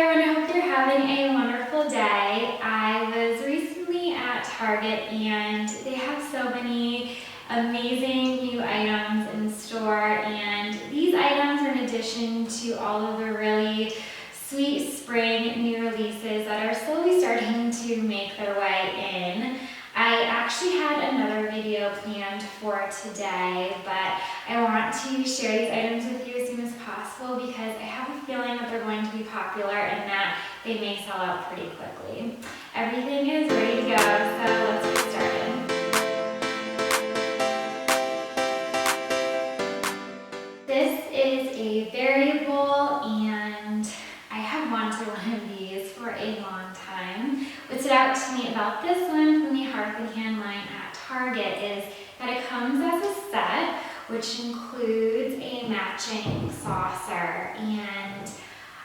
everyone, I hope you're having a wonderful day. I was recently at Target and they have so many amazing new items in store, and these items are in addition to all of the really sweet spring new releases that are slowly starting to make their way in. I actually had another video planned for today, but I want to share these items with you as soon as possible because I have a feeling that they're going to be popular and that they may sell out pretty quickly. Everything is ready to go, so let's get started. This is a variable, and I have wanted one of these for a long time. What stood out to me about this one from the Hearth and Hand line at Target is that it comes as a set, which includes a matching saucer. And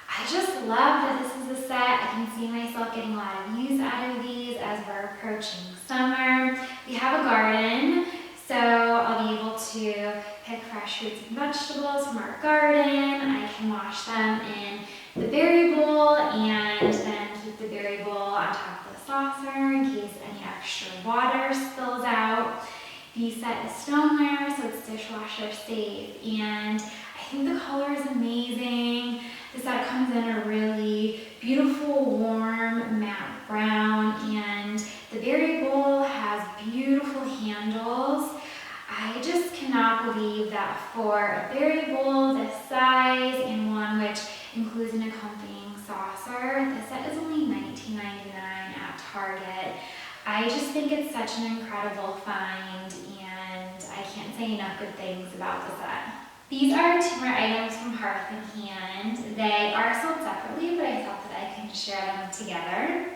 I just love that this is a set. I can see myself getting a lot of use out of these as we're approaching summer. We have a garden, so I'll be able to pick fresh fruits and vegetables from our garden. I can wash them in the berry bowl and then keep the berry bowl on top of the saucer in case any extra water spills out. The set is stoneware, so it's dishwasher safe, and I think the color is amazing. The set comes in a really beautiful, warm, matte brown, and the berry bowl has beautiful handles. I just cannot believe that for a berry bowl this size and one which includes an accompanying saucer, this set is only $19.99 at Target. I just think it's such an incredible find, and I can't say enough good things about the set. These are two more items from Hearth and Hand. They are sold separately, but I thought that I can share them together.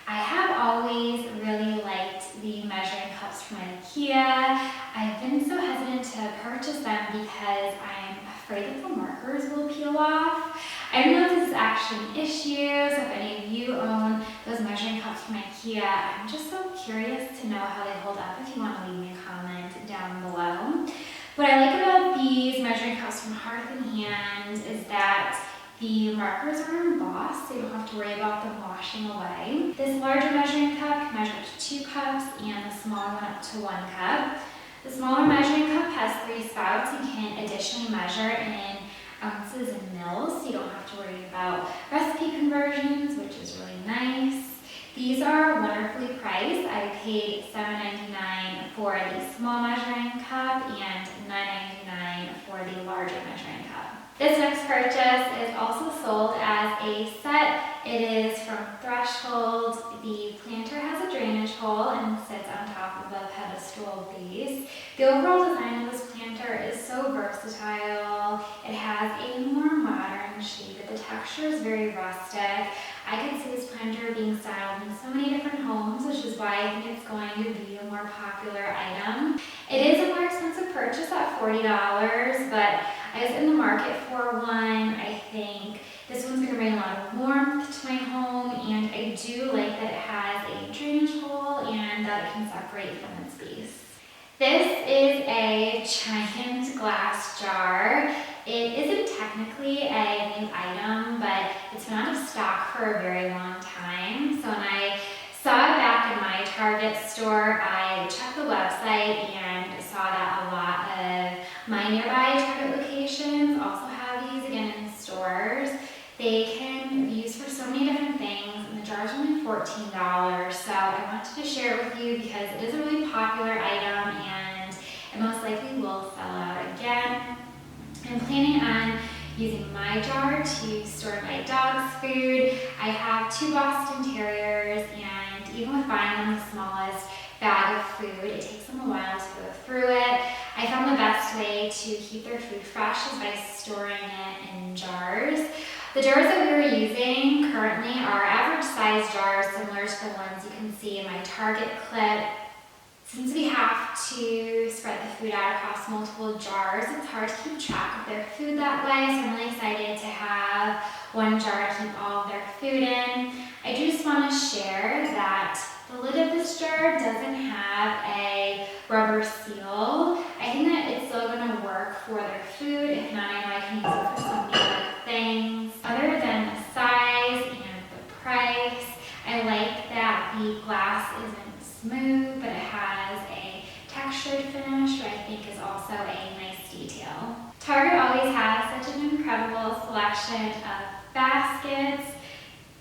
I have always really liked the measuring cups from IKEA. I've been so hesitant to purchase them because I'm afraid that the markers will peel off. I don't know if this is actually an issue, so if any of you own those measuring cups from IKEA, I'm just so curious to know how they hold up. If you want to leave me a comment down below. What I like about these measuring cups from Hearth and Hand is that the markers are embossed, so you don't have to worry about them washing away. This larger measuring cup can measure up to 2 cups and the smaller one up to 1 cup. The smaller measuring cup has 3 spouts and can additionally measure in ounces and mils, so you don't have to worry about recipe conversions, which is really nice. These are wonderfully priced. I paid $7.99 for the small measuring cup and $9.99 for the larger measuring cup. This next purchase is also sold as a set. It is from Threshold. The planter has a drainage hole and sits on top of a pedestal base. The overall design of this planter is so versatile. It has a more modern shape, but the texture is very rustic. I could see this planter being styled in so many different homes, which is why I think it's going to be a more popular item. It is a more expensive purchase at $40, but I was in the market for one. I think this one's going to bring a lot of warmth to my home, and I do like that it has a drainage hole and that it can separate from its base. This is a giant glass jar. It isn't technically a new item, but it's been out of stock for a very long time. So when I saw it back in my Target store, I checked the website and saw that a lot of my nearby Target locations also have these again in stores. They can be used for so many different things, and the jar's only $14. So I wanted to share it with you because it is a really popular item and it most likely will sell out again. I'm planning on using my jar to store my dog's food. I have 2 Boston Terriers, and even with buying them the smallest bag of food, it takes them a while to go through it. I found the best way to keep their food fresh is by storing it in jars. The jars that we were using currently are average size jars, similar to the ones you can see in my Target clip. Since we have to spread the food out across multiple jars, it's hard to keep track of their food that way, so I'm really excited to have one jar to keep all of their food in. I do just want to share that the lid of this jar doesn't have a rubber seal. I think that it's still going to work for their food. If not, I know I can use it for some other things. Other than the size,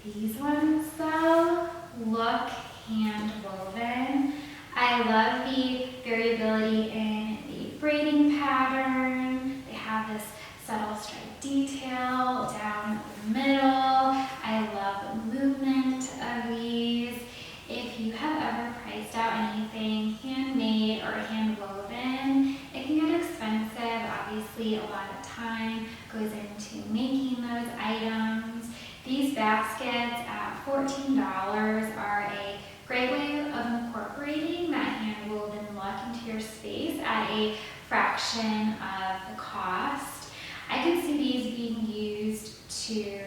These ones though look hand woven. I love the variability in the braiding pattern. They have this subtle stripe detail down the middle. I love the movement of these. If you have ever priced out anything handmade or hand woven, it can get expensive. Obviously, a lot of time goes into making those items. These baskets at $14 are a great way of incorporating that hand woven look into your space at a fraction of the cost. I could see these being used to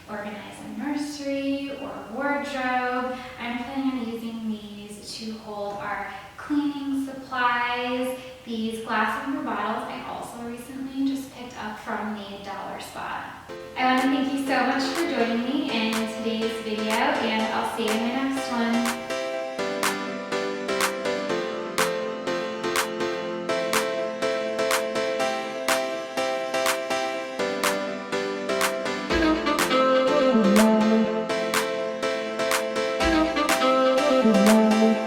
organize a nursery or a wardrobe. I'm planning on using these to hold our cleaning supplies. These glass amber bottles I also recently just picked up from the dollar spot. I want to thank you so much for joining me in today's video, and I'll see you in my next one. Thank you.